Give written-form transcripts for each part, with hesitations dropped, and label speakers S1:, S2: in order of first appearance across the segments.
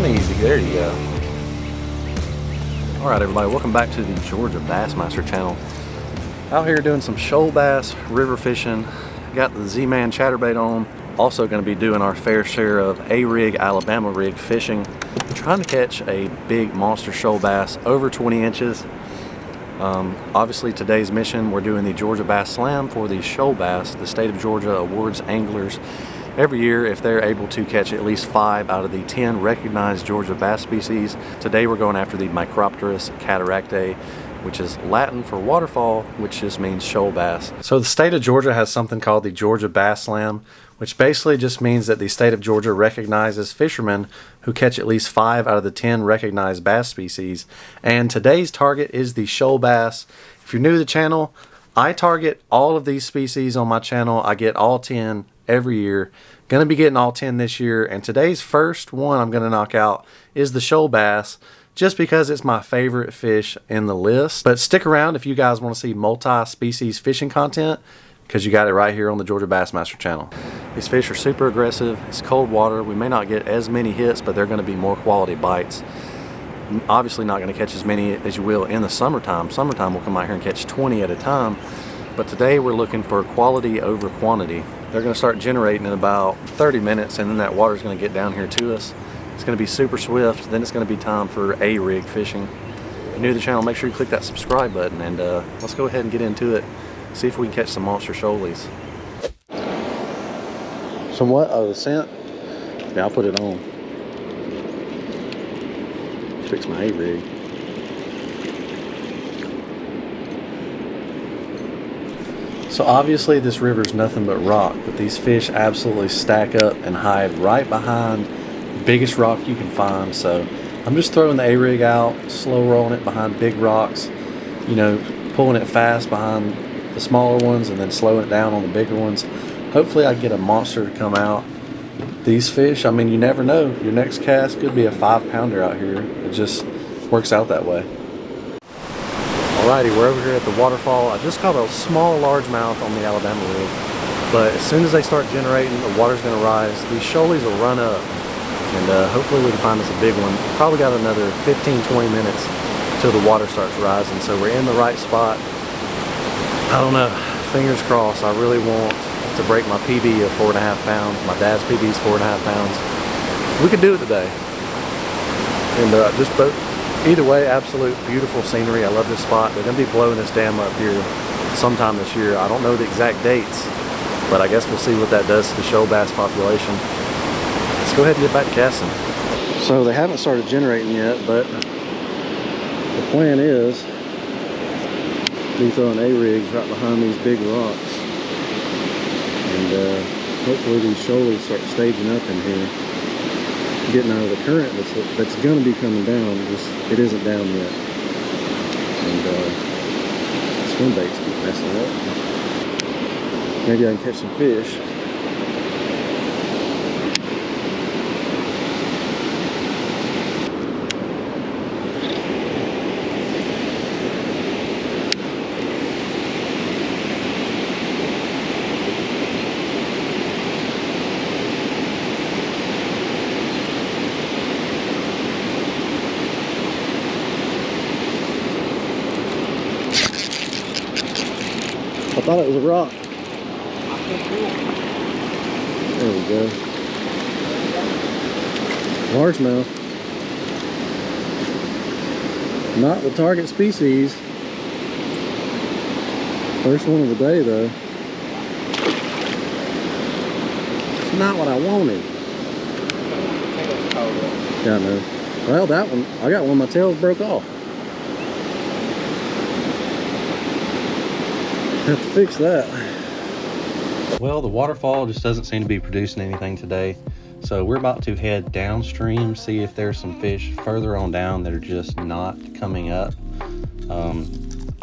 S1: easy. There you go. Alright everybody, welcome back to the Georgia Bassmaster channel. Out here doing some shoal bass, river fishing. Got the Z-Man chatterbait on. Also going to be doing our fair share of A-rig, Alabama rig fishing. Trying to catch a big monster shoal bass over 20 inches. Obviously today's mission, we're doing the Georgia Bass Slam for the shoal bass. The state of Georgia awards anglers every year if they're able to catch at least 5 out of the 10 recognized Georgia bass species. Today we're going after the Micropterus cataractae, which is Latin for waterfall, which just means shoal bass. So the state of Georgia has something called the Georgia Bass Slam, which basically just means that the state of Georgia recognizes fishermen who catch at least 5 out of the 10 recognized bass species. And today's target is the shoal bass. If you're new to the channel, I target all of these species on my channel. I get all 10 every year. Gonna be getting all 10 this year, and today's first one I'm gonna knock out is the shoal bass, just because it's my favorite fish in the list. But stick around if you guys want to see multi-species fishing content, because you got it right here on the Georgia Bassmaster channel. These fish are super aggressive. It's cold water. We may not get as many hits, but they're going to be more quality bites. Obviously not going to catch as many as you will in the summertime. Summertime we'll come out here and catch 20 at a time, but today we're looking for quality over quantity. They're going to start generating in about 30 minutes, and then that water is going to get down here to us. It's going to be super swift. Then it's going to be time for A-rig fishing. If you're new to the channel, make sure you click that subscribe button, and let's go ahead and get into it. See if we can catch some monster shoalies. Some what? Oh, the scent? Yeah, I'll put it on. Fix my A-rig. So obviously this river is nothing but rock, but these fish absolutely stack up and hide right behind the biggest rock you can find. So I'm just throwing the A-rig out, slow rolling it behind big rocks, you know, pulling it fast behind the smaller ones and then slowing it down on the bigger ones. Hopefully I get a monster to come out. These fish, I mean, you never know. Your next cast could be a 5-pounder out here. It just works out that way. Alrighty, we're over here at the waterfall. I just caught a small largemouth on the Alabama rig, but as soon as they start generating, the water's going to rise. These shoalies will run up, and hopefully we can find us a big one. Probably got another 15-20 minutes till the water starts rising, so we're in the right spot. I don't know, fingers crossed. I really want to break my PB of 4.5 pounds. My dad's PB is 4.5 pounds. We could do it today. And either way, absolute beautiful scenery. I love this spot. They're going to be blowing this dam up here sometime this year. I don't know the exact dates, but I guess we'll see what that does to the shoal bass population. Let's go ahead and get back to casting. So they haven't started generating yet, but the plan is be throwing A-rigs right behind these big rocks, and hopefully these shoalies start staging up in here, getting out of the current that's going to be coming down. Just it isn't down yet, and swim baits keep messing up. Maybe I can catch some fish. I thought it was a rock. There we go. Largemouth. Not the target species. First one of the day though. It's not what I wanted. Yeah, I know. Well, that one, I got one my tails broke off. Have to fix that. Well, the waterfall just doesn't seem to be producing anything today, so we're about to head downstream, see if there's some fish further on down that are just not coming up.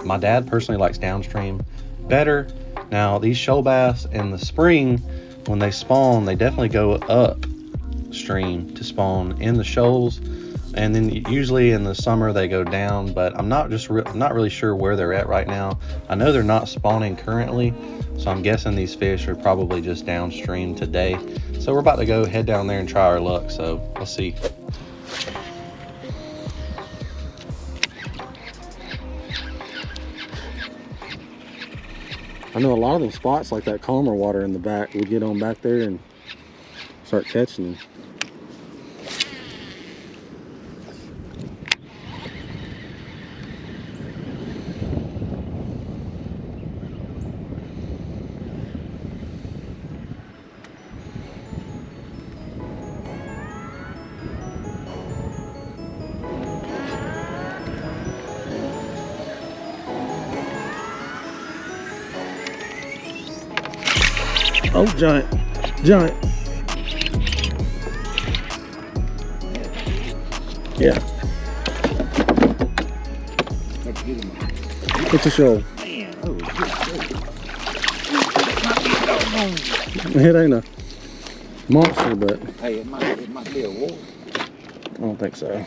S1: My dad personally likes downstream better. Now these shoal bass in the spring, when they spawn, they definitely go upstream to spawn in the shoals, and then usually in the summer they go down, but I'm not really sure where they're at right now. I know they're not spawning currently, so I'm guessing these fish are probably just downstream today. So we're about to go head down there and try our luck, so let's see. I know a lot of them spots like that calmer water in the back, we get on back there and start catching them. Oh, giant, giant. Yeah. It's a shoal. It ain't a monster, but
S2: hey, it might be a wolf.
S1: I don't think so.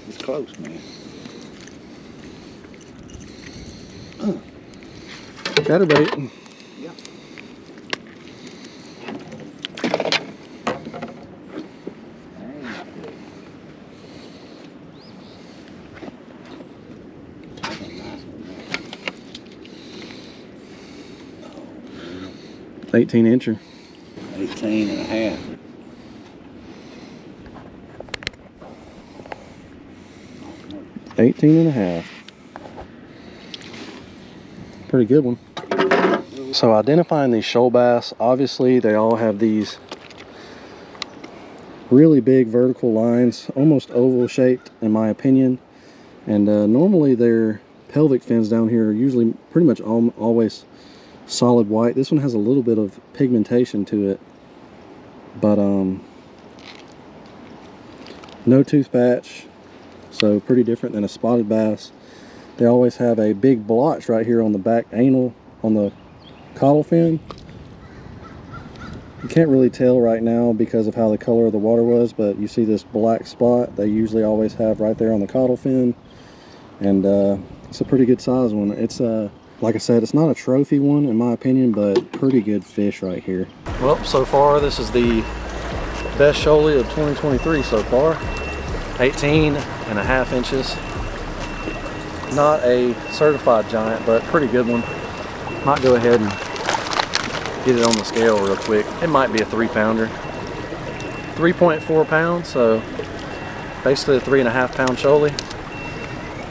S2: It's close, man.
S1: Chatterbait.
S2: Yeah. That's a nice one.
S1: 18-incher.
S2: 18 and a half.
S1: $18 and a half. Pretty good one. So identifying these shoal bass, obviously they all have these really big vertical lines, almost oval shaped in my opinion. And normally their pelvic fins down here are usually pretty much always solid white. This one has a little bit of pigmentation to it, but no tooth patch, so pretty different than a spotted bass. They always have a big blotch right here on the back anal on the caudal fin. You can't really tell right now because of how the color of the water was, but you see this black spot they usually always have right there on the caudal fin. And it's a pretty good size one. It's like I said, it's not a trophy one in my opinion, but pretty good fish right here. Well, so far this is the best shoalie of 2023 so far. 18 and a half inches. Not a certified giant, but pretty good one. Might go ahead and get it on the scale real quick. It might be a 3-pounder. 3.4 pounds, so basically a 3.5 pound shoalie.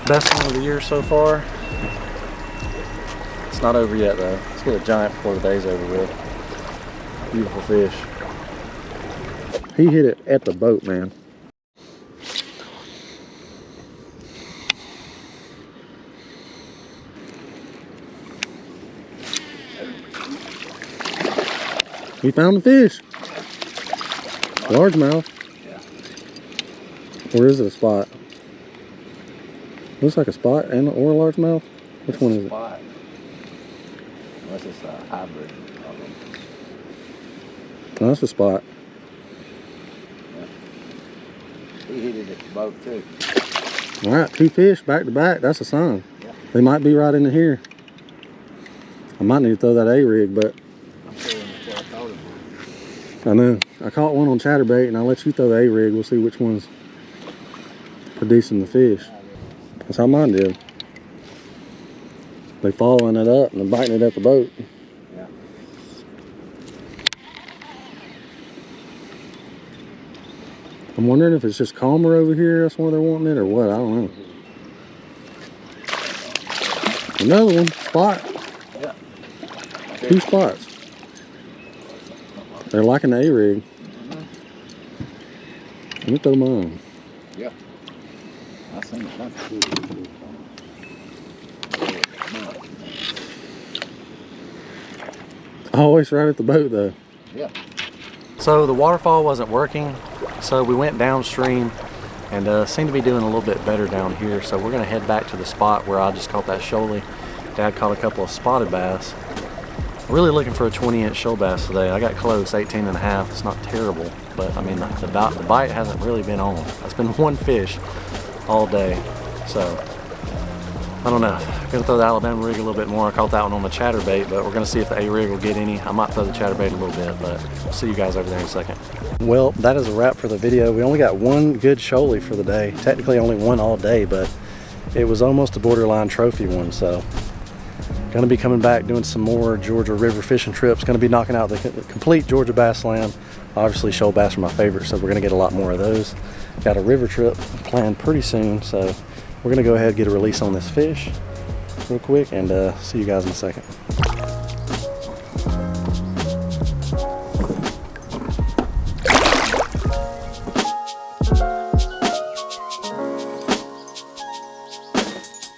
S1: Best one of the year so far. It's not over yet though. Let's get a giant before the day's over with. Beautiful fish. He hit it at the boat, man. We found the fish. Largemouth.
S2: Yeah.
S1: Or is it a spot? Looks like a spot and or a largemouth. Which one is it?
S2: Spot. Unless it's a hybrid.
S1: Oh, that's a spot.
S2: Yeah. He hit it at the boat too.
S1: All right, 2 fish back to back. That's a sign.
S2: Yeah.
S1: They might be right into here. I might need to throw that A-rig, but
S2: I'm sure that's what I thought it was.
S1: I know. I caught one on chatterbait, and I'll let you throw the A-rig. We'll see which one's producing the fish. That's how mine did. They following it up and they're biting it at the boat.
S2: Yeah.
S1: I'm wondering if it's just calmer over here. That's why they're wanting it, or what? I don't know. Another one. Spot.
S2: Yeah.
S1: 2 spots. They're liking the A-rig. Let me throw mine.
S2: Yeah. I seen it.
S1: Always right at the boat though.
S2: Yeah.
S1: So the waterfall wasn't working, so we went downstream and seemed to be doing a little bit better down here. So we're gonna head back to the spot where I just caught that shoalie. Dad caught a couple of spotted bass. Really looking for a 20-inch shoal bass today. I got close, 18 and a half. It's not terrible, but I mean the bite hasn't really been on. It's been one fish all day. So I don't know. Gonna throw the Alabama rig a little bit more. I caught that one on the chatterbait, but we're gonna see if the A rig will get any. I might throw the chatterbait a little bit, but I'll see you guys over there in a second. Well, that is a wrap for the video. We only got one good shoalie for the day. Technically only one all day, but it was almost a borderline trophy one, so gonna be coming back doing some more Georgia river fishing trips. Gonna be knocking out the complete Georgia Bass Land. Obviously shoal bass are my favorite, so we're gonna get a lot more of those. Got a river trip planned pretty soon, so we're gonna go ahead and get a release on this fish real quick and see you guys in a second.